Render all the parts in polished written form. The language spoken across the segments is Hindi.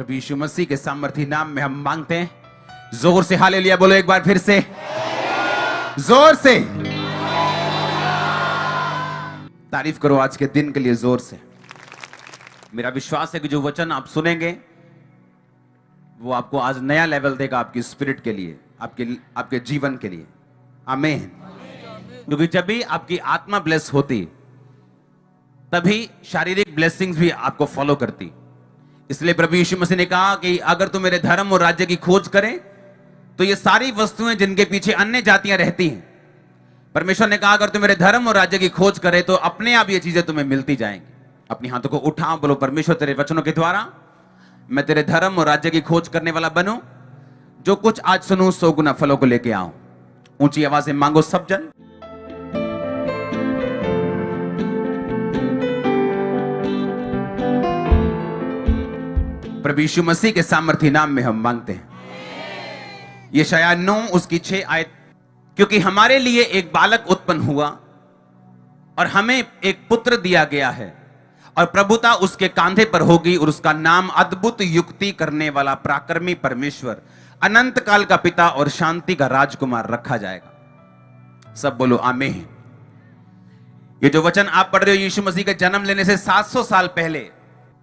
प्रभु यीशु मसीह के सामर्थी नाम में हम मांगते हैं। जोर से हालेलुया बोलो एक बार फिर से, जोर से तारीफ करो आज के दिन के लिए जोर से। मेरा विश्वास है कि जो वचन आप सुनेंगे वो आपको आज नया लेवल देगा, आपकी स्पिरिट के लिए, आपके जीवन के लिए। आमीन। क्योंकि जब भी आपकी आत्मा ब्लेस होती तभी शारीरिक ब्लेसिंग्स भी आपको फॉलो करती। इसलिए प्रभु यीशु मसीह ने कहा कि अगर तुम मेरे धर्म और राज्य की खोज करें तो ये सारी वस्तुएं जिनके पीछे अन्य जातियां रहती हैं, परमेश्वर ने कहा अगर तुम मेरे धर्म और राज्य की खोज करें तो अपने आप ये चीजें तुम्हें मिलती जाएंगी। अपनी हाथों को उठा, बोलो परमेश्वर तेरे वचनों के द्वारा मैं तेरे धर्म और राज्य की खोज करने वाला बनूं। जो कुछ आज सुनूं 100 गुना फलों को लेके आऊं। ऊंची आवाज से मांगो सब जन। प्रभु यीशु मसीह के सामर्थी नाम में हम मांगते हैं। यशायाह 9 उसकी 6 आयत, क्योंकि हमारे लिए एक बालक उत्पन्न हुआ और हमें एक पुत्र दिया गया है और प्रभुता उसके कांधे पर होगी और उसका नाम अद्भुत युक्ति करने वाला, पराक्रमी परमेश्वर, अनंत काल का पिता और शांति का राजकुमार रखा जाएगा। सब बोलो आमीन। ये जो वचन आप पढ़ रहे हो यीशु मसीह के जन्म लेने से 700 साल पहले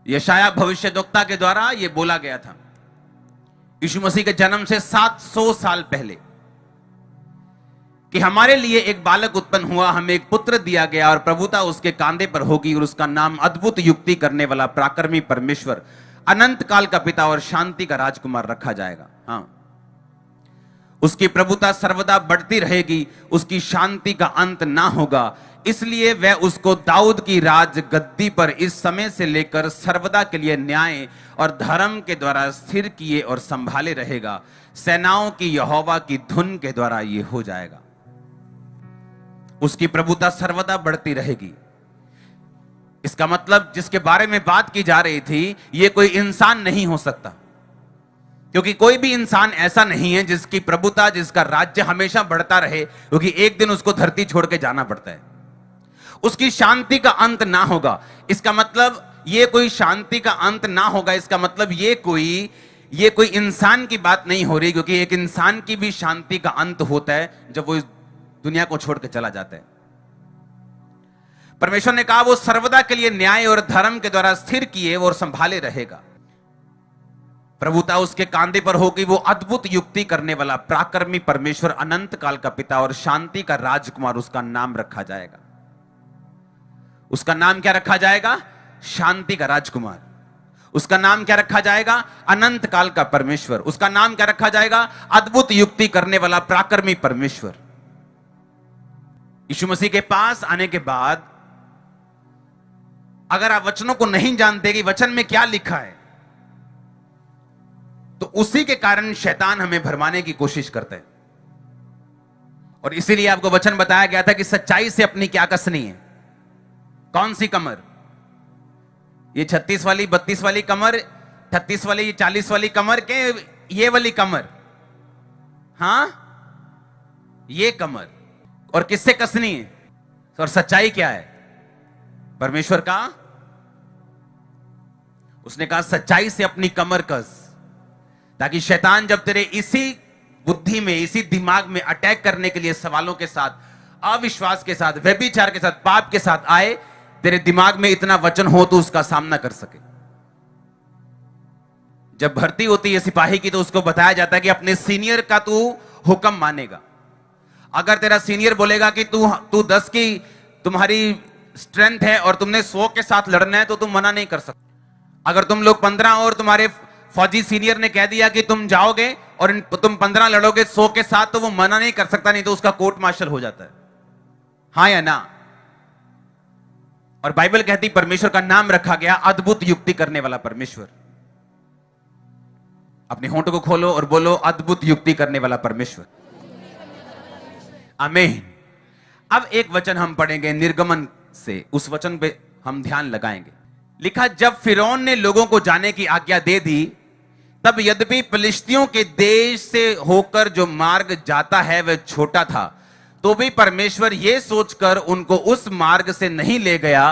यशायाह भविष्यद्वक्ता के द्वारा यह बोला गया था। यीशु मसीह के जन्म से 700 साल पहले कि हमारे लिए एक बालक उत्पन्न हुआ, हमें एक पुत्र दिया गया और प्रभुता उसके कांधे पर होगी और उसका नाम अद्भुत युक्ति करने वाला, पराक्रमी परमेश्वर, अनंत काल का पिता और शांति का राजकुमार रखा जाएगा। हाँ, उसकी प्रभुता सर्वदा बढ़ती रहेगी, उसकी शांति का अंत ना होगा। इसलिए वह उसको दाऊद की राज गद्दी पर इस समय से लेकर सर्वदा के लिए न्याय और धर्म के द्वारा स्थिर किए और संभाले रहेगा। सेनाओं की यहोवा की धुन के द्वारा यह हो जाएगा। उसकी प्रभुता सर्वदा बढ़ती रहेगी। इसका मतलब जिसके बारे में बात की जा रही थी यह कोई इंसान नहीं हो सकता, क्योंकि कोई भी इंसान ऐसा नहीं है जिसकी प्रभुता, जिसका राज्य हमेशा बढ़ता रहे, क्योंकि एक दिन उसको धरती छोड़ के जाना पड़ता है। उसकी शांति का अंत ना होगा। इसका मतलब ये कोई शांति का अंत ना होगा, इसका मतलब ये कोई इंसान की बात नहीं हो रही, क्योंकि एक इंसान की भी शांति का अंत होता है जब वो इस दुनिया को छोड़ के चला जाता है। परमेश्वर ने कहा वो सर्वदा के लिए न्याय और धर्म के द्वारा स्थिर किए और संभाले रहेगा। प्रभुता उसके कांधे पर होगी, वो अद्भुत युक्ति करने वाला, पराक्रमी परमेश्वर, अनंत काल का पिता और शांति का राजकुमार, उसका नाम रखा जाएगा। उसका नाम क्या रखा जाएगा? शांति का राजकुमार। उसका नाम क्या रखा जाएगा? अनंत काल का परमेश्वर। उसका नाम क्या रखा जाएगा? अद्भुत युक्ति करने वाला, पराक्रमी परमेश्वर। यीशु मसीह के पास आने के बाद अगर आप वचनों को नहीं जानते कि वचन में क्या लिखा है, तो उसी के कारण शैतान हमें भरमाने की कोशिश करता है। और इसीलिए आपको वचन बताया गया था कि सच्चाई से अपनी क्या कसनी है। कौन सी कमर? ये 36 वाली, 32 वाली कमर, 38 वाली, 40 वाली कमर के ये वाली कमर? हां, ये कमर। और किससे कसनी है? और सच्चाई क्या है? परमेश्वर का। उसने कहा सच्चाई से अपनी कमर कस, ताकि शैतान जब तेरे इसी बुद्धि में, इसी दिमाग में अटैक करने के लिए सवालों के साथ, अविश्वास के साथ, व्यभिचार के साथ, पाप के साथ आए, तेरे दिमाग में इतना वचन हो तो उसका सामना कर सके। जब भर्ती होती है सिपाही की तो उसको बताया जाता है कि अपने सीनियर का तू हुक्म मानेगा। अगर तेरा सीनियर बोलेगा कि तू 10 की तुम्हारी स्ट्रेंथ है और तुमने 100 के साथ लड़ना है तो तुम मना नहीं कर सकते। अगर तुम लोग 15 और तुम्हारे फौजी सीनियर ने कह दिया कि तुम जाओगे और तुम 15 लड़ोगे 100 के साथ, तो वो मना नहीं कर सकता, नहीं तो उसका कोर्ट मार्शल हो जाता है। हाँ या ना? और बाइबल कहती परमेश्वर का नाम रखा गया अद्भुत युक्ति करने वाला परमेश्वर। अपने होंठों को खोलो और बोलो अद्भुत युक्ति करने वाला परमेश्वर। आमीन। अब एक वचन हम पढ़ेंगे निर्गमन से, उस वचन पे हम ध्यान लगाएंगे। लिखा, जब फिरौन ने लोगों को जाने की आज्ञा दे दी, तब यद्यपि फिलिस्तियों के देश से होकर जो मार्ग जाता है वह छोटा था, तो भी परमेश्वर यह सोचकर उनको उस मार्ग से नहीं ले गया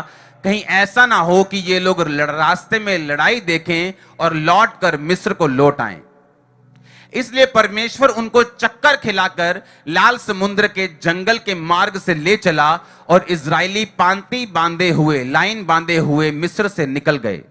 कहीं ऐसा ना हो कि ये लोग रास्ते में लड़ाई देखें और लौट कर मिस्र को लौट आएं। इसलिए परमेश्वर उनको चक्कर खिलाकर लाल समुद्र के जंगल के मार्ग से ले चला और इजरायली पांति बांधे हुए, लाइन बांधे हुए मिस्र से निकल गए।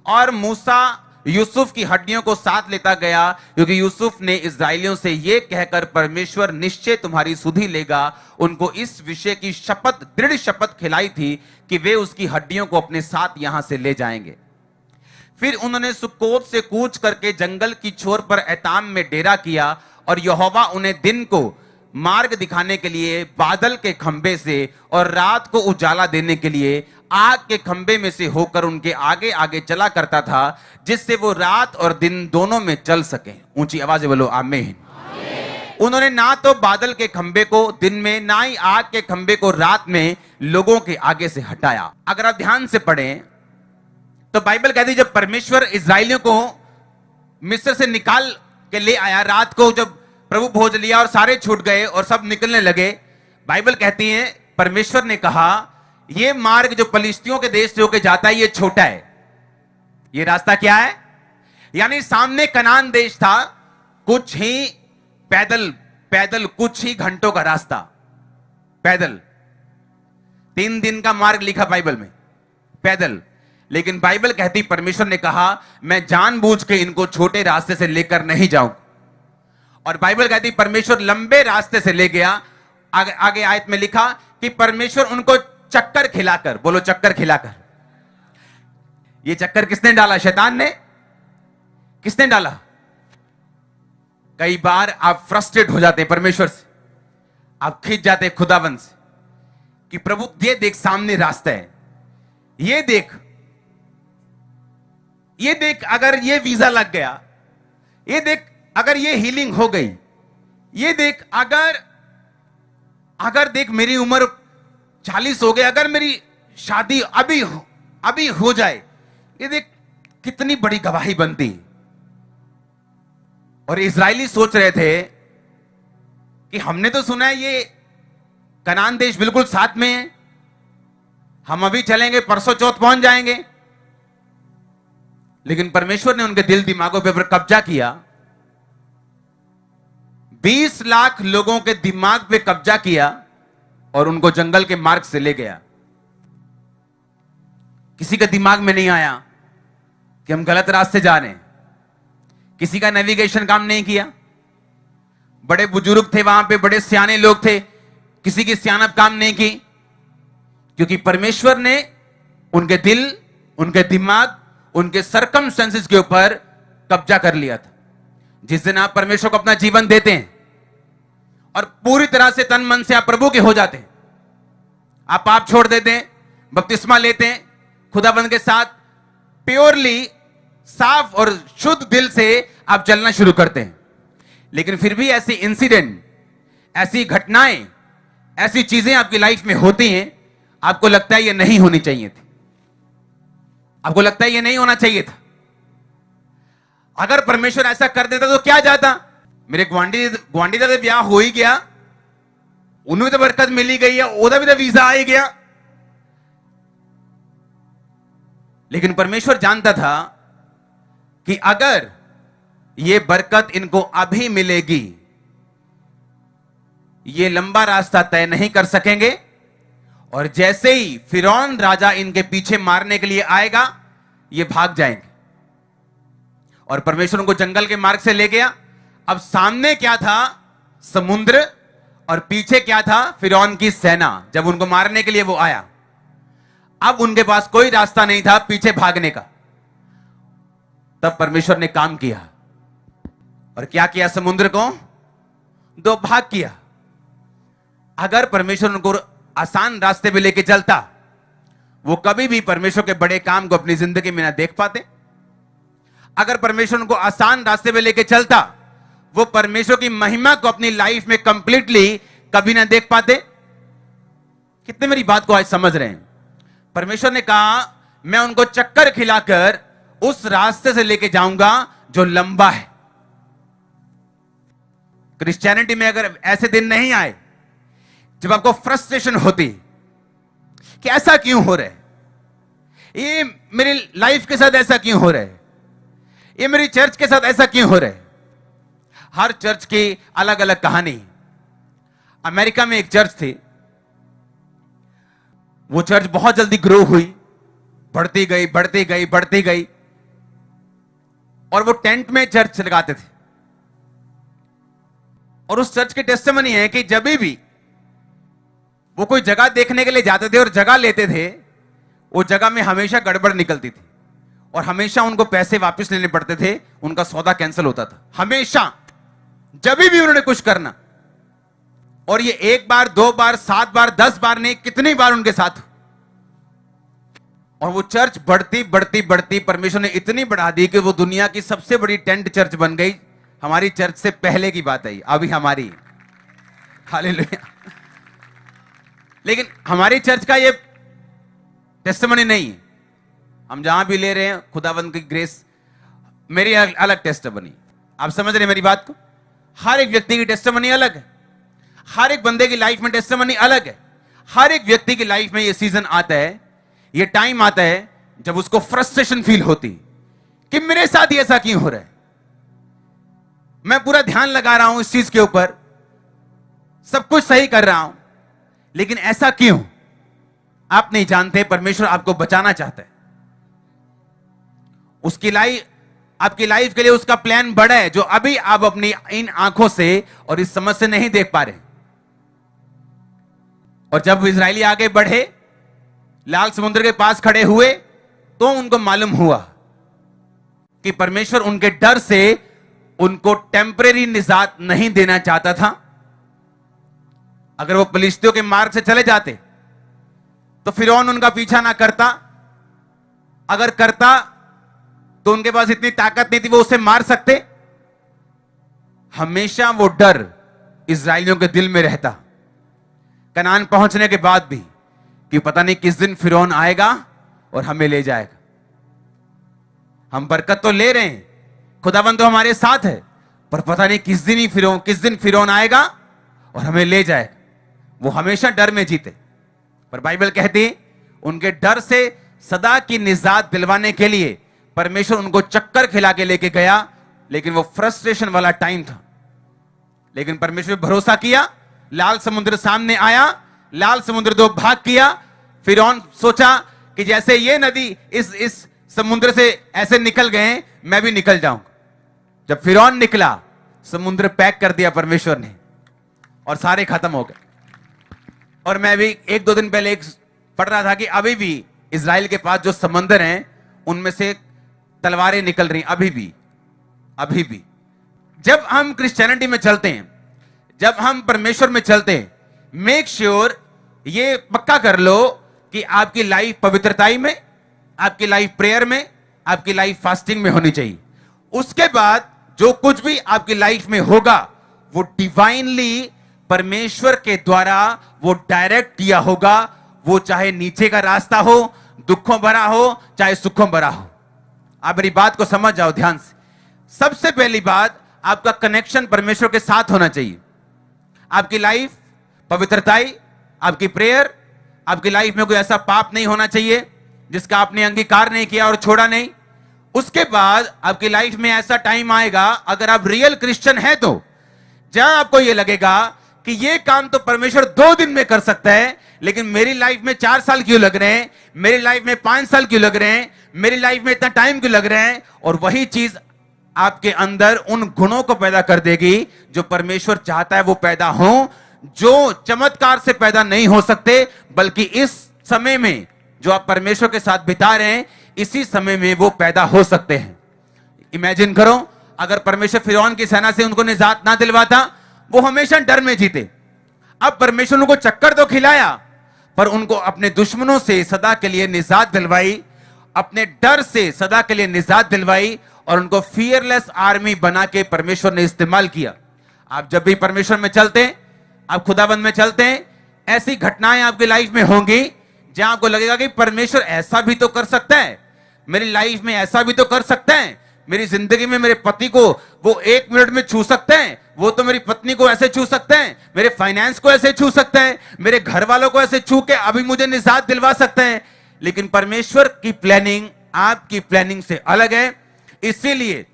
और मूसा यूसुफ की हड्डियों को साथ लेता गया, क्योंकि यूसुफ ने इजरायलियों से यह कहकर परमेश्वर निश्चय तुम्हारी सुधि लेगा, उनको इस विषय की शपथ, दृढ़ शपथ खिलाई थी कि वे उसकी हड्डियों को अपने साथ यहां से ले जाएंगे। फिर उन्होंने सुक्कोत से कूच करके जंगल की छोर पर एताम में डेरा किया, और यहोवा उन्हें दिन को मार्ग दिखाने के लिए बादल के खंबे से और रात को उजाला देने के लिए आग के खंबे में से होकर उनके आगे आगे चला करता था, जिससे वो रात और दिन दोनों में चल सके। ऊंची आवाज बोलो आमीन। उन्होंने ना तो बादल के खंबे को दिन में, ना ही आग के खंबे को रात में लोगों के आगे से हटाया। अगर आप ध्यान से पढ़ें तो बाइबल कहती है जब परमेश्वर इजरायलियों को मिस्र से निकाल के ले आया, रात को जब प्रभु भोज लिया और सारे छूट गए और सब निकलने लगे, बाइबल कहती है परमेश्वर ने कहा यह मार्ग जो पलिश्तियों के देश से होकर जाता है, यह छोटा है। यह रास्ता क्या है? यानी सामने कनान देश था, कुछ ही पैदल कुछ ही घंटों का रास्ता, पैदल 3 दिन का मार्ग लिखा बाइबल में, पैदल। लेकिन बाइबल कहती, परमेश्वर ने कहा मैं जानबूझ के इनको छोटे रास्ते से लेकर नहीं जाऊं। और बाइबल कहती परमेश्वर लंबे रास्ते से ले गया। आगे आयत में लिखा कि परमेश्वर उनको चक्कर खिलाकर, बोलो चक्कर खिलाकर। ये चक्कर किसने डाला? शैतान ने। किसने डाला? कई बार आप फ्रस्ट्रेट हो जाते हैं परमेश्वर से, आप खींच जाते हैं खुदाबंद से कि प्रभु ये देख सामने रास्ता है, ये देख अगर ये वीजा लग गया, ये देख अगर ये हीलिंग हो गई, ये देख अगर देख मेरी उम्र 40 हो गई, अगर मेरी शादी अभी हो जाए, ये देख कितनी बड़ी गवाही बनती। और इजरायली सोच रहे थे कि हमने तो सुना है ये कनान देश बिल्कुल साथ में है, हम अभी चलेंगे, परसों चौथ पहुंच जाएंगे। लेकिन परमेश्वर ने उनके दिल दिमागों पर कब्जा किया, 20 लाख लोगों के दिमाग पे कब्जा किया और उनको जंगल के मार्ग से ले गया। किसी के दिमाग में नहीं आया कि हम गलत रास्ते जा रहे हैं, किसी का नेविगेशन काम नहीं किया। बड़े बुजुर्ग थे वहां पे, बड़े सियाने लोग थे, किसी की सियानत काम नहीं की, क्योंकि परमेश्वर ने उनके दिल, उनके दिमाग, उनके सर्कमस्टेंसेस के ऊपर कब्जा कर लिया था। जिस दिन आप परमेश्वर को अपना जीवन देते हैं और पूरी तरह से तन मन से आप प्रभु के हो जाते हैं, आप पाप छोड़ देते हैं, बपतिस्मा लेते हैं, खुदाबंद के साथ प्योरली, साफ और शुद्ध दिल से आप चलना शुरू करते हैं। लेकिन फिर भी ऐसी इंसिडेंट, ऐसी घटनाएं, ऐसी चीजें आपकी लाइफ में होती हैं, आपको लगता है ये नहीं होनी चाहिए थी, आपको लगता है ये नहीं होना चाहिए था। अगर परमेश्वर ऐसा कर देता तो क्या जाता? मेरे ग्वांडी का तो ब्याह हो ही गया, उन्हें तो बरकत मिली गई है, ओदा भी तो वीजा आ ही गया। लेकिन परमेश्वर जानता था कि अगर ये बरकत इनको अभी मिलेगी, ये लंबा रास्ता तय नहीं कर सकेंगे, और जैसे ही फिरौन राजा इनके पीछे मारने के लिए आएगा, ये भाग जाएंगे। और परमेश्वर उनको जंगल के मार्ग से ले गया। अब सामने क्या था? समुद्र, और पीछे क्या था? फिरौन की सेना। जब उनको मारने के लिए वो आया, अब उनके पास कोई रास्ता नहीं था पीछे भागने का। तब परमेश्वर ने काम किया, और क्या किया? समुद्र को 2 भाग किया। अगर परमेश्वर उनको आसान रास्ते पे लेके चलता, वो कभी भी परमेश्वर के बड़े काम को अपनी जिंदगी में ना देख पाते। अगर परमेश्वर उनको आसान रास्ते पे लेके चलता, वो परमेश्वर की महिमा को अपनी लाइफ में कंप्लीटली कभी ना देख पाते। कितने मेरी बात को आज समझ रहे हैं? परमेश्वर ने कहा मैं उनको चक्कर खिलाकर उस रास्ते से लेके जाऊंगा जो लंबा है। क्रिश्चियनिटी में अगर ऐसे दिन नहीं आए जब आपको फ्रस्ट्रेशन होती कि ऐसा क्यों हो रहा है, ये मेरी लाइफ के साथ ऐसा क्यों हो रहा है, ये मेरी चर्च के साथ ऐसा क्यों हो रहा है। हर चर्च की अलग अलग कहानी। अमेरिका में एक चर्च थी, वो चर्च बहुत जल्दी ग्रो हुई, बढ़ती गई बढ़ती गई बढ़ती गई, और वो टेंट में चर्च लगाते थे। और उस चर्च की टेस्टिमनी है कि जब भी वो कोई जगह देखने के लिए जाते थे और जगह लेते थे, वो जगह में हमेशा गड़बड़ निकलती थी और हमेशा उनको पैसे वापस लेने पड़ते थे, उनका सौदा कैंसिल होता था हमेशा, जब भी उन्होंने कुछ करना। और ये 1 बार 2 बार 7 बार 10 बार नहीं, कितनी बार उनके साथ। और वो चर्च बढ़ती बढ़ती बढ़ती परमेश्वर ने इतनी बढ़ा दी कि वो दुनिया की सबसे बड़ी टेंट चर्च बन गई। हमारी चर्च से पहले की बात है, अभी हमारी, हालेलुया। लेकिन हमारी चर्च का ये टेस्टिमनी नहीं है। हम जहां भी ले रहे हैं खुदावंद की ग्रेस, मेरी अलग टेस्टिमनी। आप समझ रहे हैं मेरी बात को? हर एक व्यक्ति की टेस्टिमनी अलग है, हर एक बंदे की लाइफ में टेस्टिमनी अलग है। हर एक व्यक्ति की लाइफ में ये सीजन आता है, ये टाइम आता है जब उसको फ्रस्ट्रेशन फील होती कि मेरे साथ ये ऐसा क्यों हो रहा है। मैं पूरा ध्यान लगा रहा हूं इस चीज के ऊपर, सब कुछ सही कर रहा हूं, लेकिन ऐसा क्यों? आप नहीं जानते, परमेश्वर आपको बचाना चाहता है। उसकी लाइफ, आपकी लाइफ के लिए उसका प्लान बड़ा है, जो अभी आप अपनी इन आंखों से और इस समझ से नहीं देख पा रहे। और जब इजरायली आगे बढ़े, लाल समुद्र के पास खड़े हुए, तो उनको मालूम हुआ कि परमेश्वर उनके डर से उनको टेम्परेरी निजात नहीं देना चाहता था। अगर वो फिलिस्तियों के मार्ग से चले जाते तो फिरौन उनका पीछा ना करता, अगर करता तो उनके पास इतनी ताकत नहीं थी वो उसे मार सकते। हमेशा वो डर इजरायलियों के दिल में रहता, कनान पहुंचने के बाद भी, कि पता नहीं किस दिन फिरौन आएगा और हमें ले जाएगा। हम बरकत तो ले रहे हैं, खुदावंद तो हमारे साथ है, पर पता नहीं किस दिन फिरौन आएगा और हमें ले जाएगा। वो हमेशा डर में जीते। पर बाइबल कहती है उनके डर से सदा की निजात दिलवाने के लिए परमेश्वर उनको चक्कर खिला के लेके गया, लेकिन वो फ्रस्ट्रेशन वाला टाइम था। लेकिन परमेश्वर भरोसा किया, लाल समुद्र सामने आया, लाल समुद्र दो भाग किया। फिरौन सोचा कि जैसे ये नदी इस समुद्र से ऐसे निकल गए, मैं भी निकल जाऊंगा। जब फिरौन निकला, समुद्र पैक कर दिया परमेश्वर ने और सारे खत्म हो गए। और मैं भी 1-2 दिन पहले पढ़ रहा था कि अभी भी इजराइल के पास जो समंदर हैं उनमें से तलवारें निकल रही, अभी भी। जब हम क्रिश्चियनिटी में चलते हैं, जब हम परमेश्वर में चलते हैं, मेक श्योर, ये पक्का कर लो कि आपकी लाइफ पवित्रताई में, आपकी लाइफ प्रेयर में, आपकी लाइफ फास्टिंग में होनी चाहिए। उसके बाद जो कुछ भी आपकी लाइफ में होगा वो डिवाइनली परमेश्वर के द्वारा वो डायरेक्ट किया होगा। वो चाहे नीचे का रास्ता हो, दुखों भरा हो, चाहे सुखों भरा हो। आप मेरी बात को समझ जाओ ध्यान से। सबसे पहली बात, आपका कनेक्शन परमेश्वर के साथ होना चाहिए। आपकी लाइफ पवित्रताई, आपकी प्रेयर, आपकी लाइफ में कोई ऐसा पाप नहीं होना चाहिए जिसका आपने अंगीकार नहीं किया और छोड़ा नहीं। उसके बाद आपकी लाइफ में ऐसा टाइम आएगा, अगर आप रियल क्रिश्चियन हैं, तो जहां आपको यह लगेगा कि यह काम तो परमेश्वर 2 दिन में कर सकता है, लेकिन मेरी लाइफ में 4 साल क्यों लग रहे हैं, मेरी लाइफ में 5 साल क्यों लग रहे हैं, मेरी लाइफ में इतना टाइम क्यों लग रहे हैं। और वही चीज आपके अंदर उन गुणों को पैदा कर देगी जो परमेश्वर चाहता है वो पैदा हो, जो चमत्कार से पैदा नहीं हो सकते, बल्कि इस समय में जो आप परमेश्वर के साथ बिता रहे हैं, इसी समय में वो पैदा हो सकते हैं। इमेजिन करो, अगर परमेश्वर फिरौन की सेना से उनको निजात ना दिलवाता, वो हमेशा डर में जीते। अब परमेश्वर उनको चक्कर तो खिलाया, पर उनको अपने दुश्मनों से सदा के लिए निजात दिलवाई, अपने डर से सदा के लिए निजात दिलवाई, और उनको फियरलेस आर्मी बना के परमेश्वर ने इस्तेमाल किया। आप जब भी परमेश्वर में चलते हैं, आप खुदाबंद में चलते हैं, ऐसी घटनाएं आपकी लाइफ में होंगी जहां आपको लगेगा कि परमेश्वर ऐसा भी तो कर सकता है, मेरी लाइफ में ऐसा भी तो कर सकता है, मेरी जिंदगी में मेरे पति को वो 1 मिनट में छू सकते हैं, वो तो मेरी पत्नी को ऐसे छू सकते हैं, मेरे फाइनेंस को ऐसे छू सकते हैं, मेरे घर वालों को ऐसे छू के अभी मुझे निजात दिलवा सकते हैं। लेकिन परमेश्वर की प्लानिंग आपकी प्लानिंग से अलग है। इसीलिए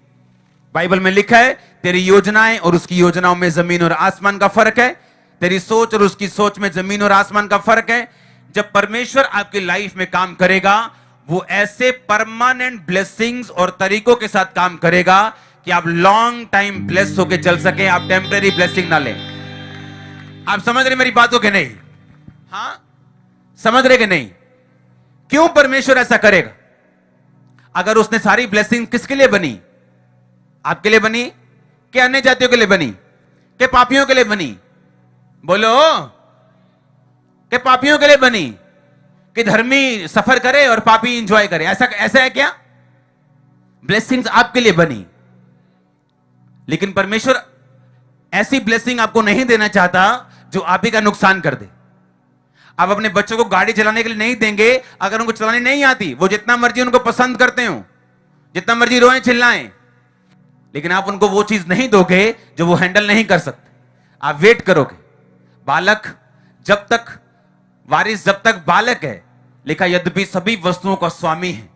बाइबल में लिखा है, तेरी योजनाएं और उसकी योजनाओं में जमीन और आसमान का फर्क है। तेरी सोच और उसकी सोच में जमीन और आसमान का फर्क है। जब परमेश्वर आपकी लाइफ में काम करेगा, वो ऐसे परमानेंट ब्लेसिंग्स और तरीकों के साथ काम करेगा कि आप लॉन्ग टाइम ब्लेस होकर चल सके, आप टेम्परेरी ब्लेसिंग ना लें। आप समझ रहे मेरी बातों के नहीं? हाँ, समझ रहे कि नहीं? क्यों परमेश्वर ऐसा करेगा? अगर उसने सारी ब्लेसिंग किसके लिए बनी? आपके लिए बनी कि अन्य जातियों के लिए बनी कि पापियों के लिए बनी? बोलो, कि पापियों के लिए बनी कि धर्मी सफर करे और पापी एंजॉय करे? ऐसा है क्या? ब्लेसिंग्स आपके लिए बनी, लेकिन परमेश्वर ऐसी ब्लेसिंग आपको नहीं देना चाहता जो आप ही का नुकसान कर दे। आप अपने बच्चों को गाड़ी चलाने के लिए नहीं देंगे अगर उनको चलानी नहीं आती। वो जितना मर्जी उनको पसंद करते हो, जितना मर्जी रोएं चिल्लाएं, लेकिन आप उनको वो चीज नहीं दोगे जो वो हैंडल नहीं कर सकते। आप वेट करोगे। बालक जब तक, वारिस जब तक बालक है, लिखा यद्यपि सभी वस्तुओं का स्वामी है,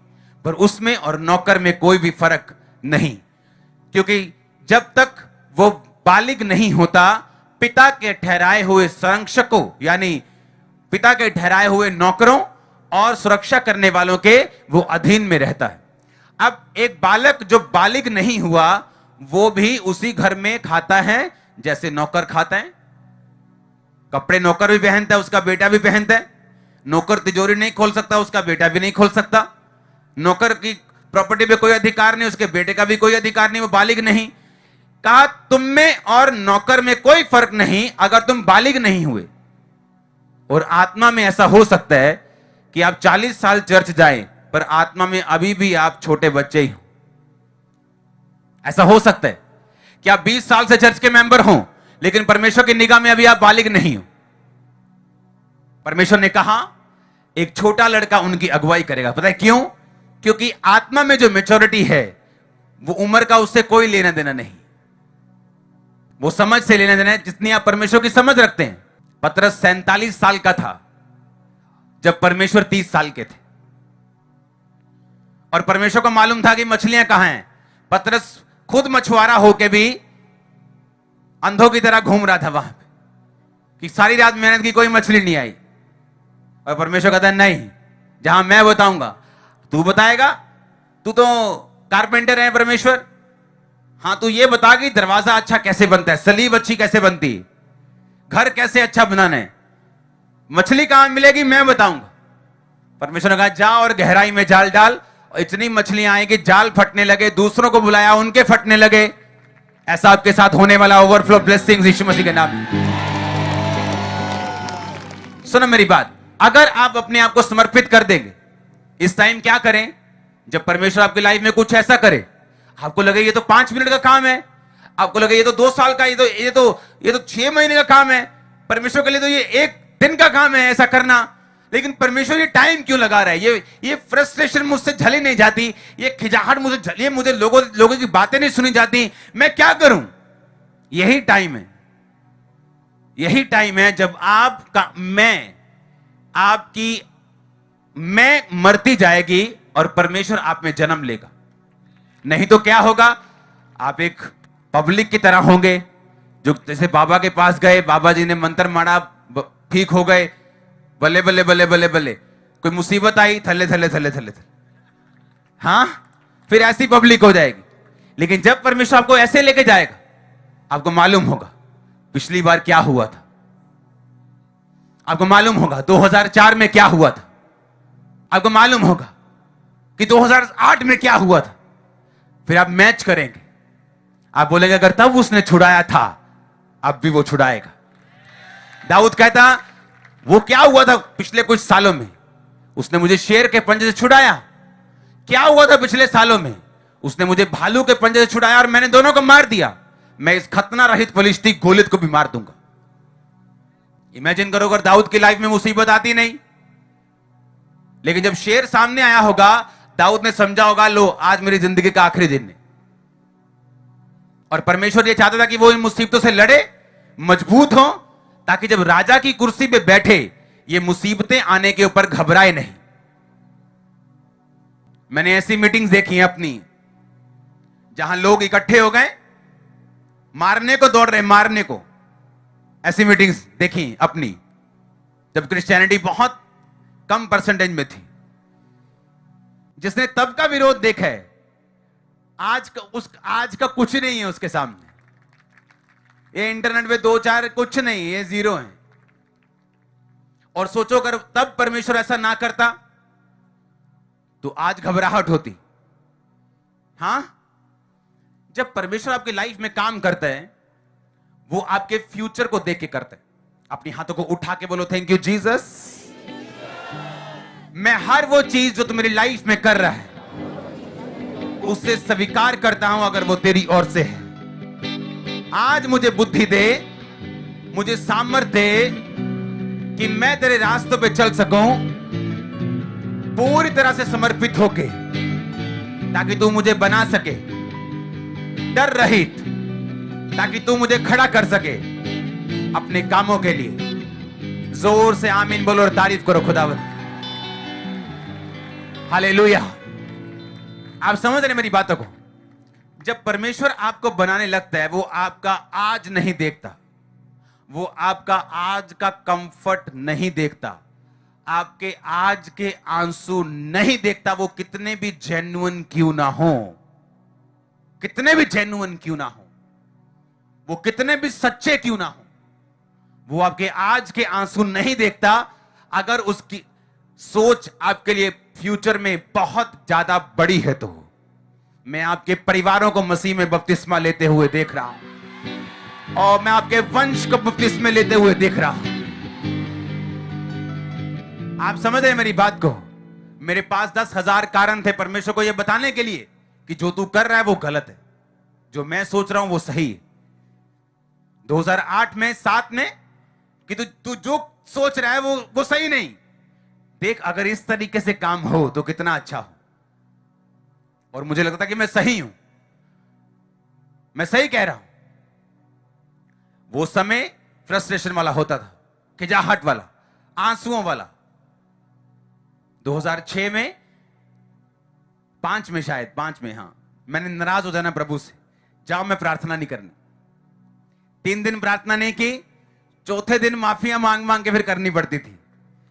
पर उसमें और नौकर में कोई भी फर्क नहीं, क्योंकि जब तक वो बालिग नहीं होता, पिता के ठहराए हुए संरक्षकों यानी पिता के ठहराए हुए नौकरों और सुरक्षा करने वालों के वो अधीन में रहता है। अब एक बालक जो बालिग नहीं हुआ, वो भी उसी घर में खाता है जैसे नौकर खाता है। कपड़े नौकर भी पहनता है, उसका बेटा भी पहनता है। नौकर तिजोरी नहीं खोल सकता, उसका बेटा भी नहीं खोल सकता। नौकर की प्रॉपर्टी पे कोई अधिकार नहीं, उसके बेटे का भी कोई अधिकार नहीं, वो बालिग नहीं। कहा तुम में और नौकर में कोई फर्क नहीं अगर तुम बालिग नहीं हुए। और आत्मा में ऐसा हो सकता है कि आप 40 साल चर्च जाएं, पर आत्मा में अभी भी आप छोटे बच्चे ही हो। ऐसा हो सकता है कि आप 20 साल से चर्च के मेंबर हो, लेकिन परमेश्वर की निगाह में अभी आप बालिग नहीं हो। परमेश्वर ने कहा एक छोटा लड़का उनकी अगुवाई करेगा। पता है क्यों? क्योंकि आत्मा में जो मैच्योरिटी है, वो उम्र का उससे कोई लेना देना नहीं, वो समझ से लेना देना है, जितनी आप परमेश्वर की समझ रखते हैं। पतरस 47 साल का था जब परमेश्वर 30 साल के थे, और परमेश्वर को मालूम था कि मछलियां कहां हैं। पतरस खुद मछुआरा होके भी अंधों की तरह घूम रहा था वहां पे, कि सारी रात मेहनत की, कोई मछली नहीं आई। और परमेश्वर कहता है नहीं, जहां मैं बताऊंगा तू बताएगा। तू तो कारपेंटर है परमेश्वर, हां तू ये बता कि दरवाजा अच्छा कैसे बनता है, सलीब अच्छी कैसे बनती है, घर कैसे अच्छा बनाना है, मछली कहां मिलेगी मैं बताऊंगा। परमेश्वर ने कहा जा और गहराई में जाल डाल, और इतनी मछलियां आएगी जाल फटने लगे, दूसरों को बुलाया उनके फटने लगे। ऐसा आपके साथ होने वाला ओवरफ्लो ब्लेसिंग्स यीशु मसीह के नाम। सुनो मेरी बात, अगर आप अपने आप को समर्पित कर देंगे, इस टाइम क्या करें जब परमेश्वर आपकी लाइफ में कुछ ऐसा करे, आपको लगे ये तो 5 मिनट का काम है, आपको लगे ये तो 2 साल का, ये तो 6 महीने का काम है, परमेश्वर के लिए तो ये 1 दिन का काम है ऐसा करना। लेकिन परमेश्वर ये टाइम क्यों लगा रहा है? ये फ्रस्ट्रेशन मुझसे झली नहीं जाती, ये खिजाहट मुझे झली, मुझे लोगों की बातें नहीं सुनी जाती, मैं क्या करूं? यही टाइम है, यही टाइम है जब मैं मरती जाएगी और परमेश्वर आप में जन्म लेगा। नहीं तो क्या होगा? आप एक पब्लिक की तरह होंगे, जो जैसे बाबा के पास गए, बाबा जी ने मंत्र मारा, ठीक हो गए, बल्ले बल्ले बल्ले बल्ले बल्ले, कोई मुसीबत आई थल्ले थल्ले थल्ले थल्ले थल्ले, हाँ फिर ऐसी पब्लिक हो जाएगी। लेकिन जब परमेश्वर आपको ऐसे लेके जाएगा, आपको मालूम होगा पिछली बार क्या हुआ था, आपको मालूम होगा 2004 में क्या हुआ था, आपको मालूम होगा कि 2008 में क्या हुआ था। फिर आप मैच करेंगे, आप बोलेंगे अगर तब उसने छुड़ाया था अब भी वो छुड़ाएगा। दाऊद कहता वो क्या हुआ था पिछले कुछ सालों में, उसने मुझे शेर के पंजे से छुड़ाया। क्या हुआ था पिछले सालों में? उसने मुझे भालू के पंजे से छुड़ाया और मैंने दोनों को मार दिया। मैं इस खतना रहित फलिश्ती गोलियत को भी मार दूंगा। इमेजिन करो अगर दाऊद की लाइफ में मुसीबत आती नहीं, लेकिन जब शेर सामने आया होगा, दाऊद ने समझा होगा लो आज मेरी जिंदगी का आखिरी दिन है। और परमेश्वर ये चाहता था कि वो इन मुसीबतों से लड़े, मजबूत हो, ताकि जब राजा की कुर्सी पे बैठे ये मुसीबतें आने के ऊपर घबराए नहीं। मैंने ऐसी मीटिंग्स देखी हैं अपनी, जहां लोग इकट्ठे हो गए, मारने को दौड़ रहे, मारने को। ऐसी मीटिंग्स देखी अपनी, जब क्रिश्चियनिटी बहुत कम परसेंटेज में थी। जिसने तब का विरोध देखा है, आज का कुछ नहीं है उसके सामने। ये इंटरनेट पे 2-4 कुछ नहीं, ये जीरो है। और सोचो अगर तब परमेश्वर ऐसा ना करता तो आज घबराहट होती। हां, जब परमेश्वर आपकी लाइफ में काम करता है, वो आपके फ्यूचर को देख के करता है। अपनी हाथों को उठा के बोलो, थैंक यू जीसस। मैं हर वो चीज जो तू मेरी लाइफ में कर रहा है, उसे स्वीकार करता हूं अगर वो तेरी ओर से है। आज मुझे बुद्धि दे, मुझे सामर्थ्य दे कि मैं तेरे रास्तों पे चल सकूं पूरी तरह से समर्पित होके, ताकि तू मुझे बना सके डर रहित, ताकि तू मुझे खड़ा कर सके अपने कामों के लिए। जोर से आमीन बोलो और तारीफ करो खुदावंद। हालेलुया। आप समझ रहे मेरी बातों को? जब परमेश्वर आपको बनाने लगता है, वो आपका आज नहीं देखता, वो आपका आज का कंफर्ट नहीं देखता, आपके आज के आंसू नहीं देखता। वो कितने भी जेन्युइन क्यों ना हो, कितने भी जेन्युइन क्यों ना हो, वो कितने भी सच्चे क्यों ना हो, वो आपके आज के आंसू नहीं देखता। अगर उसकी सोच आपके लिए फ्यूचर में बहुत ज्यादा बड़ी है, तो मैं आपके परिवारों को मसीह में बपतिस्मा लेते हुए देख रहा हूं, और मैं आपके वंश को बपतिस्मा लेते हुए देख रहा हूं। आप समझ रहे मेरी बात को? मेरे पास 10,000 कारण थे परमेश्वर को यह बताने के लिए कि जो तू कर रहा है वो गलत है, जो मैं सोच रहा हूं वो सही है। 2008 में 7 में कि तू जो सोच रहा है वो सही नहीं। देख, अगर इस तरीके से काम हो तो कितना अच्छा हो। और मुझे लगता कि मैं सही हूं, मैं सही कह रहा हूं। वो समय फ्रस्ट्रेशन वाला होता था, खिजाहट वाला, आंसुओं वाला। 2006 में 5 में शायद 5 में, हां, मैंने नाराज हो जाना प्रभु से, जाओ मैं प्रार्थना नहीं करनी। 3 दिन प्रार्थना नहीं की, चौथे दिन माफिया मांग मांग के फिर करनी पड़ती थी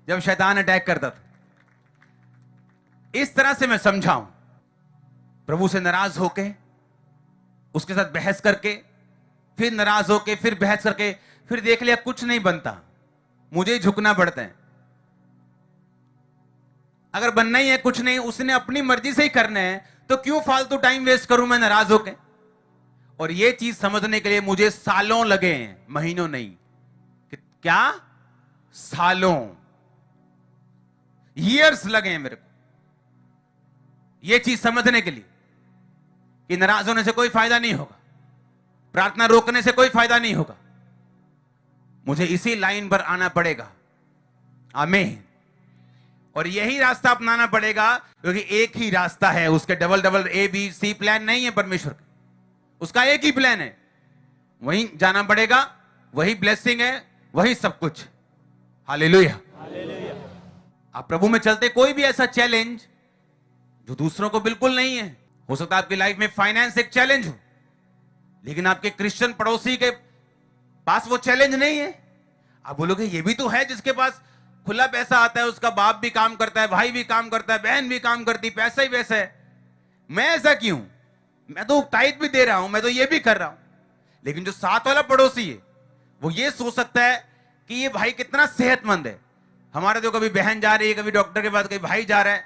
जब शैतान अटैक करता था। इस तरह से मैं समझाऊं, प्रभु से नाराज होके, उसके साथ बहस करके, फिर नाराज होके, फिर बहस करके, फिर देख लिया कुछ नहीं बनता, मुझे ही झुकना पड़ता है। अगर बनना ही है कुछ नहीं, उसने अपनी मर्जी से ही करना है, तो क्यों फालतू टाइम वेस्ट करूं मैं नाराज होके? और यह चीज समझने के लिए मुझे सालों लगे हैं, महीनों नहीं। क्या? सालों, ईयर्स लगे हैं मेरे को यह चीज समझने के लिए कि नाराज होने से कोई फायदा नहीं होगा, प्रार्थना रोकने से कोई फायदा नहीं होगा। मुझे इसी लाइन पर आना पड़ेगा। आमीन। और यही रास्ता अपनाना पड़ेगा, क्योंकि एक ही रास्ता है, उसके डबल डबल ABC प्लान नहीं है परमेश्वर का, उसका एक ही प्लान है, वहीं जाना पड़ेगा, वही ब्लेसिंग है, वही सब कुछ। हालेलुया। आप प्रभु में चलते, कोई भी ऐसा चैलेंज जो दूसरों को बिल्कुल नहीं है, हो सकता है आपकी लाइफ में फाइनेंस एक चैलेंज हो, लेकिन आपके क्रिश्चियन पड़ोसी के पास वो चैलेंज नहीं है। आप बोलोगे ये भी तो है जिसके पास खुला पैसा आता है, उसका बाप भी काम करता है, भाई भी काम करता है, बहन भी काम करती, पैसा ही वैसा है, मैं ऐसा क्यों? मैं तो टाइट भी दे रहा हूं, मैं तो ये भी कर रहा हूं। लेकिन जो साथ वाला पड़ोसी है, वो ये सोच सकता है कि ये भाई कितना सेहतमंद है। हमारे तो कभी बहन जा रही है, कभी डॉक्टर के पास, कभी भाई जा रहा है,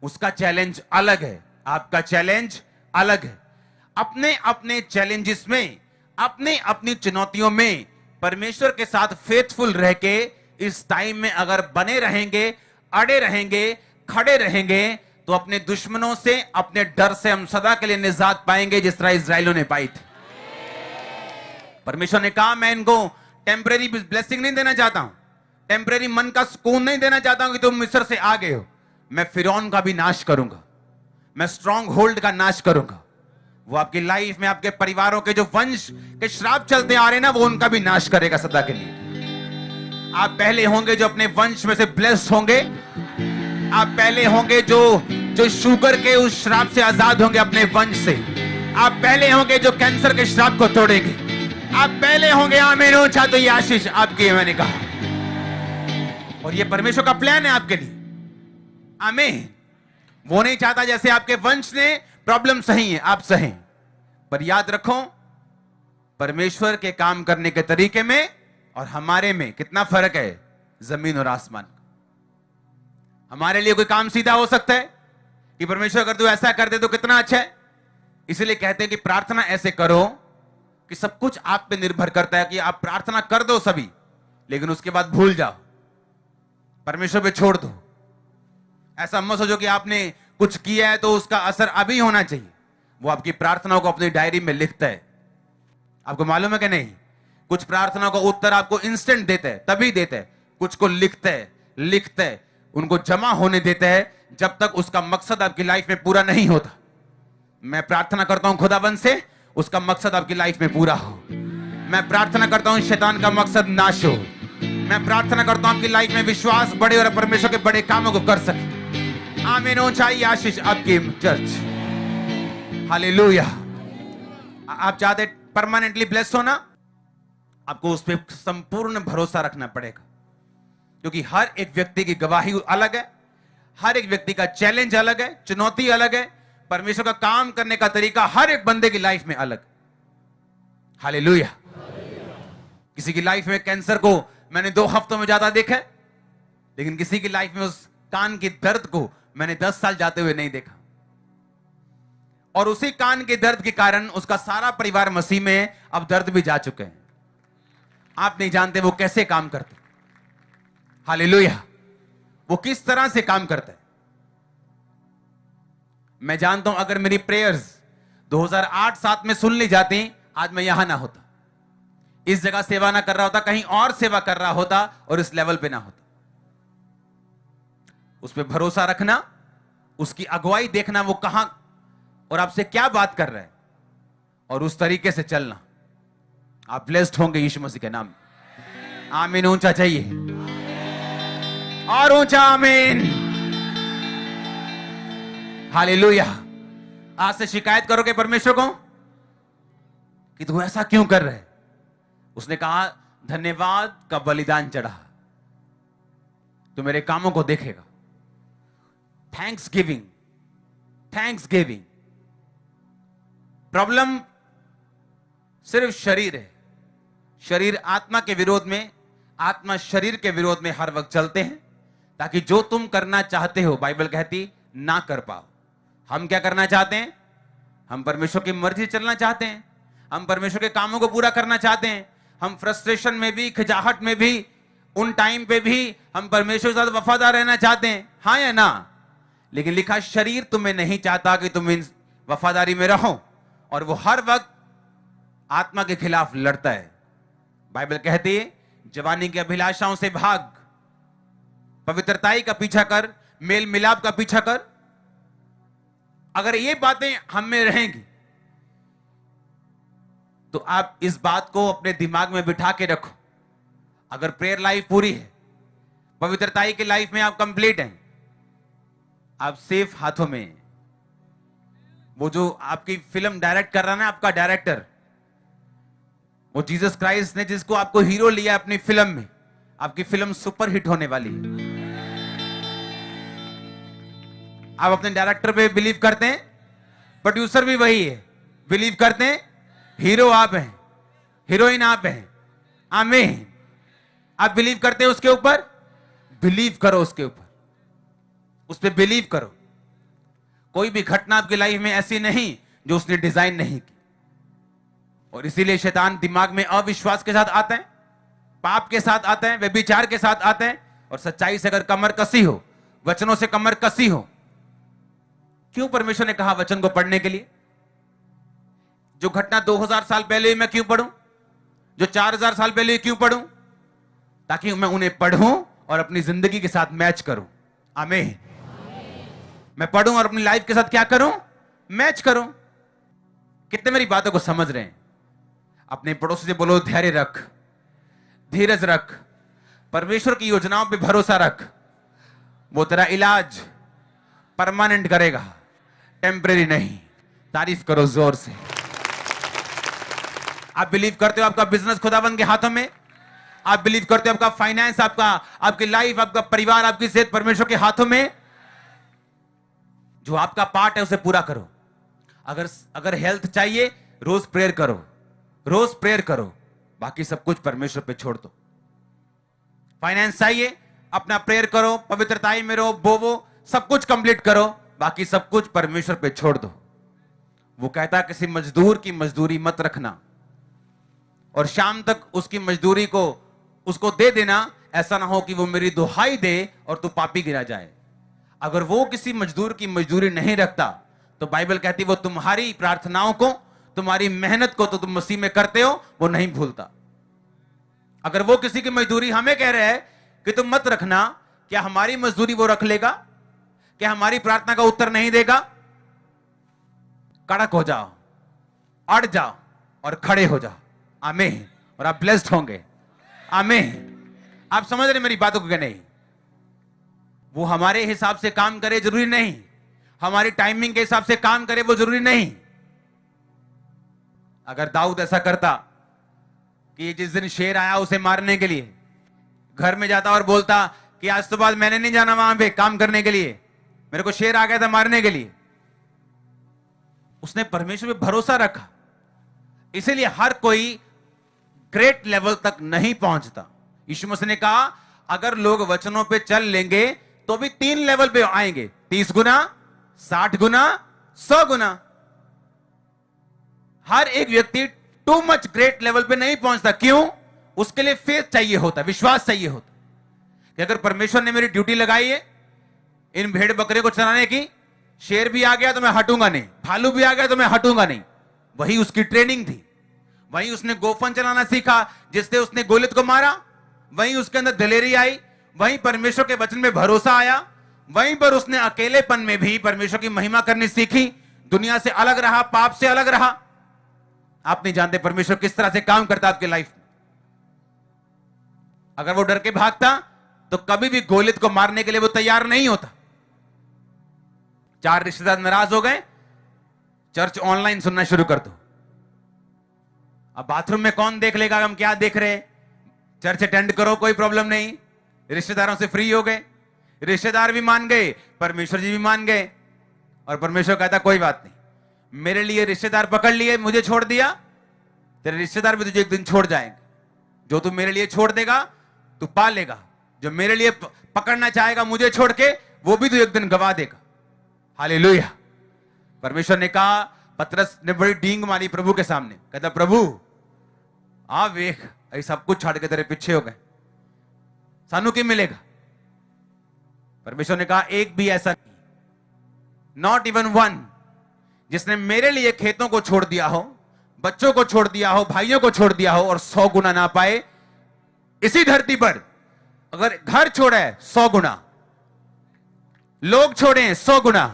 उसका चैलेंज अलग है, आपका चैलेंज अलग है। अपने अपने चैलेंजेस में, अपने अपनी चुनौतियों में परमेश्वर के साथ फेथफुल रह के इस टाइम में अगर बने रहेंगे, अड़े रहेंगे, खड़े रहेंगे, तो अपने दुश्मनों से, अपने डर से हम सदा के लिए निजात पाएंगे, जिस तरह इस्राएलियों ने पाई थी। परमेश्वर ने कहा, मैं इनको टेम्परेरी ब्लेसिंग नहीं देना चाहता हूं, टेम्परेरी मन का सुकून नहीं देना चाहता हूं कि तुम मिस्र से आ गए हो। मैं फिरौन का भी नाश करूंगा, मैं स्ट्रॉन्ग होल्ड का नाश करूंगा। वो आपकी लाइफ में, आपके परिवारों के जो वंश के श्राप चलते आ रहे हैं ना, वो उनका भी नाश करेगा सदा के लिए। आप पहले होंगे जो अपने वंश में से ब्लेस्ड होंगे, आप पहले होंगे जो जो शुगर के उस श्राप से आजाद होंगे अपने वंश से। आप पहले होंगे जो कैंसर के श्राप को तोड़ेंगे। आप पहले होंगे। आमीन ऊंचा तो ये आशीष आपकी है, मैंने कहा। और ये परमेश्वर का प्लान है आपके लिए। आमीन। वो नहीं चाहता जैसे आपके वंश ने प्रॉब्लम सही है आप सहें, पर याद रखो परमेश्वर के काम करने के तरीके में और हमारे में कितना फर्क है, जमीन और आसमान। हमारे लिए कोई काम सीधा हो सकता है कि परमेश्वर अगर तू ऐसा कर दे तो कितना अच्छा है। इसलिए कहते हैं कि प्रार्थना ऐसे करो कि सब कुछ आप पे निर्भर करता है कि आप प्रार्थना कर दो सभी, लेकिन उसके बाद भूल जाओ, परमेश्वर पे छोड़ दो। ऐसा मत सोचो कि आपने कुछ किया है तो उसका असर अभी होना चाहिए। वो आपकी प्रार्थनाओं को अपनी डायरी में लिखता है। आपको मालूम है कि नहीं, कुछ प्रार्थनाओं का उत्तर आपको इंस्टेंट देता है, तभी देता है। कुछ को लिखता है, उनको जमा होने देता है जब तक उसका मकसद आपकी लाइफ में पूरा नहीं होता। मैं प्रार्थना करता हूं खुदाबंद से उसका मकसद आपकी लाइफ में पूरा हो। मैं प्रार्थना करता हूं शैतान का मकसद नाश हो। मैं प्रार्थना करता हूं आपकी लाइफ में विश्वास बढ़े और परमेश्वर के बड़े कामों को कर सके। आमीन। ऊंचाई आशीष आपकी चर्च। हालेलुया। आप चाहते परमानेंटली ब्लेस्ड होना, आपको उस पर संपूर्ण भरोसा रखना पड़ेगा, क्योंकि हर एक व्यक्ति की गवाही अलग है, हर एक व्यक्ति का चैलेंज अलग है, चुनौती अलग है। परमेश्वर का काम करने का तरीका हर एक बंदे की लाइफ में अलग। हालेलुया। किसी की लाइफ में कैंसर को मैंने 2 हफ्तों में ज्यादा देखा है, लेकिन किसी की लाइफ में उस कान की दर्द को मैंने 10 साल जाते हुए नहीं देखा। और उसी कान के दर्द के कारण उसका सारा परिवार मसीह में है, अब दर्द भी जा चुके हैं। आप नहीं जानते वो कैसे काम करते। हालेलुया। वो किस तरह से काम करता है। मैं जानता हूं अगर मेरी प्रेयर्स 2008-7 में सुन ली जाती, आज मैं यहां ना होता, इस जगह सेवा ना कर रहा होता, कहीं और सेवा कर रहा होता और इस लेवल पे ना होता। उस पर भरोसा रखना, उसकी अगुवाई देखना, वो कहां और आपसे क्या बात कर रहा है, और उस तरीके से चलना। आप ब्लेस्ड होंगे यीशु मसीह के नाम में। आमीन। ऊंचा चाहिए और ऊंचा आमीन। हालेलुया। आज से शिकायत करोगे परमेश्वर को कि तू ऐसा क्यों कर रहे। उसने कहा धन्यवाद का बलिदान चढ़ा, तो मेरे कामों को देखेगा। Thanks giving. प्रॉब्लम सिर्फ शरीर है। शरीर आत्मा के विरोध में, आत्मा शरीर के विरोध में हर वक्त चलते हैं, ताकि जो तुम करना चाहते हो, बाइबल कहती, ना कर पाओ। हम क्या करना चाहते हैं? हम परमेश्वर की मर्जी चलना चाहते हैं। हम परमेश्वर के कामों को पूरा करना चाहते हैं। हम फ्रस्ट्रेशन में भी, खिजाहट में भी, उन टाइम पे भी हम परमेश्वर के साथ वफादार रहना चाहते हैं। हाँ या ना? लेकिन लिखा शरीर तुम्हें नहीं चाहता कि तुम इन वफादारी में रहो, और वो हर वक्त आत्मा के खिलाफ लड़ता है। बाइबल कहती है जवानी की अभिलाषाओं से भाग, पवित्रताई का पीछा कर, मेल मिलाप का पीछा कर। अगर ये बातें हम में रहेंगी तो आप इस बात को अपने दिमाग में बिठा के रखो। अगर प्रेयर लाइफ पूरी है, पवित्रताई की लाइफ में आप कंप्लीट हैं, आप सेफ हाथों में हैं। वो जो आपकी फिल्म डायरेक्ट कर रहा है ना, आपका डायरेक्टर, वो जीसस क्राइस्ट ने जिसको आपको हीरो लिया अपनी फिल्म में, आपकी फिल्म सुपर हिट होने वाली है। आप अपने डायरेक्टर पे बिलीव करते हैं, प्रोड्यूसर भी वही है, बिलीव करते हैं, हीरो आप हैं, हीरोइन आप हैं। आमीन। आप बिलीव करते हैं उसके ऊपर, बिलीव करो उसके ऊपर, उस पर बिलीव करो। कोई भी घटना आपकी लाइफ में ऐसी नहीं जो उसने डिजाइन नहीं की। और इसीलिए शैतान दिमाग में अविश्वास के साथ आता है, पाप के साथ आता है, व्यभिचार के साथ आता है, और सच्चाई से अगर कमर कसी हो, वचनों से कमर कसी हो। क्यों परमेश्वर ने कहा वचन को पढ़ने के लिए? जो घटना 2000 साल पहले मैं क्यों पढ़ूं, जो 4000 साल पहले क्यों पढ़ूं? ताकि मैं उन्हें पढ़ूं और अपनी जिंदगी के साथ मैच करूं। आमीन। मैं पढ़ूं और अपनी लाइफ के साथ क्या करूं? मैच करूं। कितने मेरी बातों को समझ रहे हैं? अपने पड़ोसी से बोलो धैर्य रख, धीरज रख, परमेश्वर की योजनाओं पे भरोसा रख। वो तेरा इलाज परमानेंट करेगा, टेम्परेरी नहीं। तारीफ करो जोर से। आप बिलीव करते हो आपका बिजनेस खुदाबंद के हाथों में? आप बिलीव करते हो आपका फाइनेंस, आपकी लाइफ, आपका परिवार, आपकी सेहत परमेश्वर के हाथों में? जो आपका पार्ट है उसे पूरा करो। अगर हेल्थ चाहिए, रोज प्रेयर करो, रोज प्रेयर करो, बाकी सब कुछ परमेश्वर पे छोड़ दो। फाइनेंस चाहिए, अपना प्रेयर करो, पवित्रताई में रहो, बोवो, सब कुछ कंप्लीट करो, बाकी सब कुछ परमेश्वर पे छोड़ दो। वो कहता है किसी मजदूर की मजदूरी मत रखना और शाम तक उसकी मजदूरी को उसको दे देना, ऐसा ना हो कि वो मेरी दुहाई दे और तू पापी गिरा जाए। अगर वो किसी मजदूर की मजदूरी नहीं रखता तो बाइबल कहती वो तुम्हारी प्रार्थनाओं को, तुम्हारी मेहनत को तो तुम मसीह में करते हो, वो नहीं भूलता। अगर वो किसी की मजदूरी हमें कह रहे हैं कि तुम मत रखना, क्या हमारी मजदूरी वो रख लेगा? क्या हमारी प्रार्थना का उत्तर नहीं देगा? कड़क हो जाओ, अड़ जाओ और खड़े हो जाओ। आमीन। और आप ब्लेस्ड होंगे। आमीन। आप समझ रहे मेरी बातों को? नहीं, वो हमारे हिसाब से काम करे जरूरी नहीं, हमारी टाइमिंग के हिसाब से काम करे वो जरूरी नहीं। अगर दाऊद ऐसा करता कि जिस दिन शेर आया उसे मारने के लिए, घर में जाता और बोलता कि आज तो बाद मैंने नहीं जाना वहां पे काम करने के लिए, मेरे को शेर आ गया था मारने के लिए। उसने परमेश्वर पे भरोसा रखा, इसीलिए हर कोई ग्रेट लेवल तक नहीं पहुंचता। यीशु मसीह ने कहा अगर लोग वचनों पे चल लेंगे तो भी 3 लेवल पे आएंगे, 30 गुना, 60 गुना, 100 गुना। हर एक व्यक्ति टू मच ग्रेट लेवल पे नहीं पहुंचता। क्यों? उसके लिए फेथ चाहिए होता, विश्वास चाहिए होता कि अगर परमेश्वर ने मेरी ड्यूटी लगाई है इन भेड़ बकरे को चलाने की, शेर भी आ गया तो मैं हटूंगा नहीं, भालू भी आ गया तो मैं हटूंगा नहीं। वही उसकी ट्रेनिंग थी। वही उसने गोफन चलाना सीखा जिससे उसने गोलियत को मारा। वहीं उसके अंदर दिलेरी आई, वहीं परमेश्वर के वचन में भरोसा आया, वहीं पर उसने अकेलेपन में भी परमेश्वर की महिमा करनी सीखी, दुनिया से अलग रहा, पाप से अलग रहा। आप नहीं जानते परमेश्वर किस तरह से काम करता आपकी लाइफ में। अगर वो डर के भागता तो कभी भी गोलियत को मारने के लिए वो तैयार नहीं होता। 4 रिश्तेदार नाराज हो गए, चर्च ऑनलाइन सुनना शुरू कर दो। अब बाथरूम में कौन देख लेगा हम क्या देख रहे हैं? चर्च अटेंड करो, कोई प्रॉब्लम नहीं। रिश्तेदारों से फ्री हो गए, रिश्तेदार भी मान गए, परमेश्वर जी भी मान गए। और परमेश्वर कहता कोई बात नहीं, मेरे लिए रिश्तेदार पकड़ लिए, मुझे छोड़ दिया, तेरे रिश्तेदार भी तुझे एक दिन छोड़ जाएंगे। जो तू मेरे लिए छोड़ देगा तू पा लेगा, जो मेरे लिए पकड़ना चाहेगा मुझे छोड़ के, वो भी तू एक दिन गवा देगा। हालेलुया। परमेश्वर ने कहा, पतरस ने बड़ी डींग मारी प्रभु के सामने, कहता प्रभु आ वेख, ऐ सब कुछ छाड़ के तेरे पीछे हो गए, सानू क्या मिलेगा? परमेश्वर ने कहा एक भी ऐसा नहीं, नॉट इवन वन, जिसने मेरे लिए खेतों को छोड़ दिया हो, बच्चों को छोड़ दिया हो, भाइयों को छोड़ दिया हो और 100 गुना ना पाए। इसी धरती पर अगर घर छोड़े 100 गुना, लोग छोड़े 100 गुना।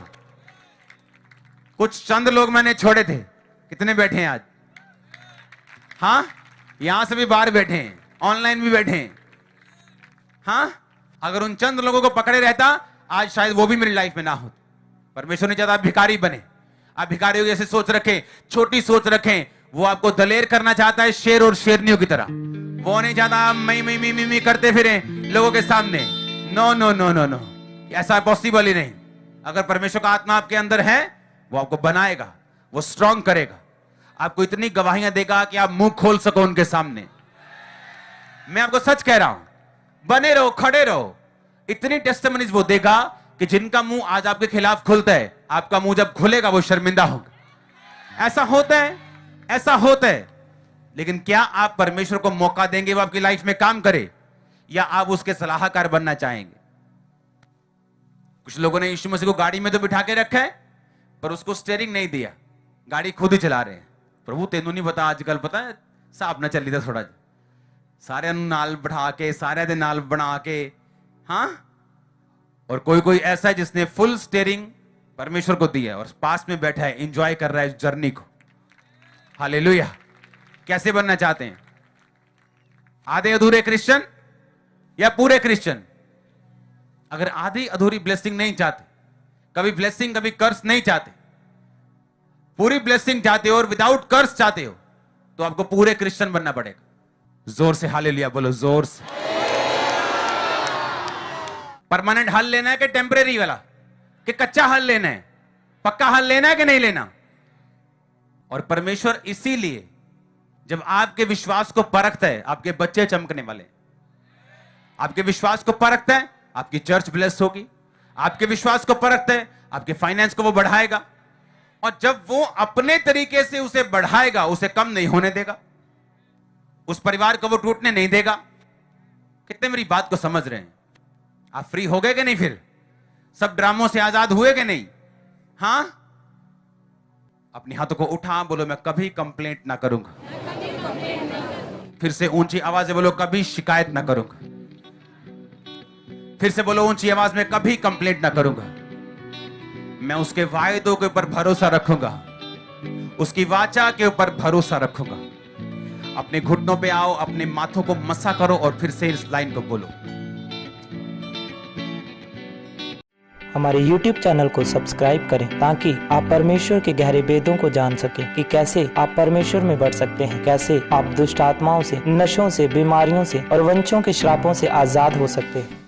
कुछ चंद लोग मैंने छोड़े थे। कितने बैठे हैं आज? हां, यहां से भी बाहर बैठे हैं, ऑनलाइन भी बैठे हैं। हां, अगर उन चंद लोगों को पकड़े रहता आज शायद वो भी मेरी लाइफ में ना होते। परमेश्वर ने चाहता आप भिखारी बने, आप भिखारियों जैसे सोच रखें, छोटी सोच रखें। वो आपको दलेर करना चाहता है, शेर और शेरनियों की तरह। वो नहीं चाहता आप मई करते फिरें लोगों के सामने। No no no no no, ऐसा पॉसिबल ही नहीं। अगर परमेश्वर का आत्मा आपके अंदर है, वो आपको बनाएगा, वो स्ट्रांग करेगा, आपको इतनी गवाहियां देगा कि आप मुंह खोल सको उनके सामने। मैं आपको सच कह रहा हूं, बने रहो, खड़े रहो। इतनी टेस्टिमनीज वो देगा कि जिनका मुंह आज आपके खिलाफ खुलता है, आपका मुंह जब खुलेगा वो शर्मिंदा होगा। ऐसा होता है, ऐसा होता है। लेकिन क्या आप परमेश्वर को मौका देंगे वो आपकी लाइफ में काम करे, या आप उसके सलाहकार बनना चाहेंगे? कुछ लोगों ने यीशु मसीह को गाड़ी में तो बिठा के रखा है, पर उसको स्टीयरिंग नहीं दिया, गाड़ी खुद ही चला रहे हैं। प्रभु तेनू नहीं पता, आजकल पता है साहब ना चली था थोड़ा, सारे नाल बिठा के, सारे दे नाल बना के। हाँ, और कोई कोई ऐसा है जिसने फुल स्टीयरिंग परमेश्वर को दिया है और पास में बैठा है, एंजॉय कर रहा है इस जर्नी को। हालेलुया। कैसे बनना चाहते हैं? आधे अधूरे क्रिश्चियन या पूरे क्रिश्चियन? अगर आधी अधूरी ब्लेसिंग नहीं चाहते, कभी ब्लेसिंग कभी कर्स नहीं चाहते, पूरी ब्लेसिंग चाहते हो और विदाउट कर्स चाहते हो, तो आपको पूरे क्रिश्चियन बनना पड़ेगा। जोर से हालेलुया बोलो, जोर से। परमानेंट हल लेना है कि टेम्परेरी वाला, कि कच्चा हल लेना है, पक्का हल लेना है कि नहीं लेना। और परमेश्वर इसीलिए जब आपके विश्वास को परखता है, आपके बच्चे चमकने वाले, आपके विश्वास को परखता है, आपकी चर्च ब्लेस होगी, आपके विश्वास को परखता है, आपके फाइनेंस को वो बढ़ाएगा, और जब वो अपने तरीके से उसे बढ़ाएगा, उसे कम नहीं होने देगा, उस परिवार को वो टूटने नहीं देगा। कितने मेरी बात को समझ रहे हैं? आप फ्री हो गए कि नहीं? फिर सब ड्रामों से आजाद हुए कि नहीं? हां, अपने हाथों को उठा, बोलो मैं कभी कंप्लेंट ना करूंगा। फिर से ऊंची आवाज से बोलो, कभी शिकायत ना करूंगा। फिर से बोलो ऊंची आवाज में, कभी कंप्लेंट ना करूंगा। मैं उसके वायदों के ऊपर भरोसा रखूंगा, उसकी वाचा के ऊपर भरोसा रखूंगा। अपने घुटनों पे आओ, अपने माथों को मसा करो और फिर से इस लाइन को बोलो। हमारे YouTube चैनल को सब्सक्राइब करें ताकि आप परमेश्वर के गहरे वेदों को जान सकें कि कैसे आप परमेश्वर में बढ़ सकते हैं, कैसे आप दुष्ट आत्माओं से, नशों से, बीमारियों से और वंशों के श्रापों से आजाद हो सकते हैं।